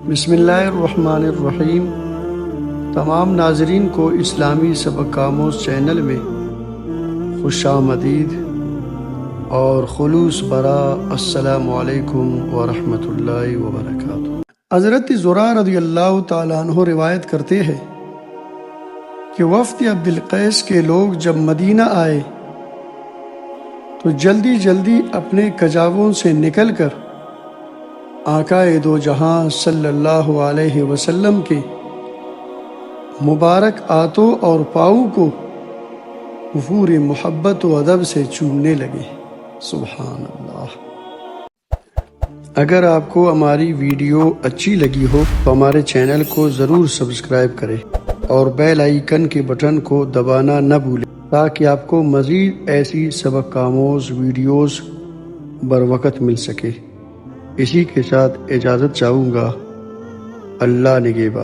بسم اللہ الرحمن الرحیم۔ تمام ناظرین کو اسلامی سبق آموز چینل میں خوش آمدید اور خلوص برا السلام علیکم ورحمۃ اللہ وبرکاتہ۔ حضرت زرارہ رضی اللہ تعالیٰ عنہ روایت کرتے ہیں کہ وفد عبدالقیس کے لوگ جب مدینہ آئے تو جلدی جلدی اپنے کجاووں سے نکل کر آقا دو جہاں صلی اللہ علیہ وسلم کے مبارک آتوں اور پاؤں کو پورے محبت و ادب سے چومنے لگے۔ سبحان اللہ۔ اگر آپ کو ہماری ویڈیو اچھی لگی ہو تو ہمارے چینل کو ضرور سبسکرائب کریں اور بیل آئیکن کے بٹن کو دبانا نہ بھولیں تاکہ آپ کو مزید ایسی سبق آموز ویڈیوز بروقت مل سکے۔ اسی کے ساتھ اجازت چاہوں گا۔ اللہ نگہبان۔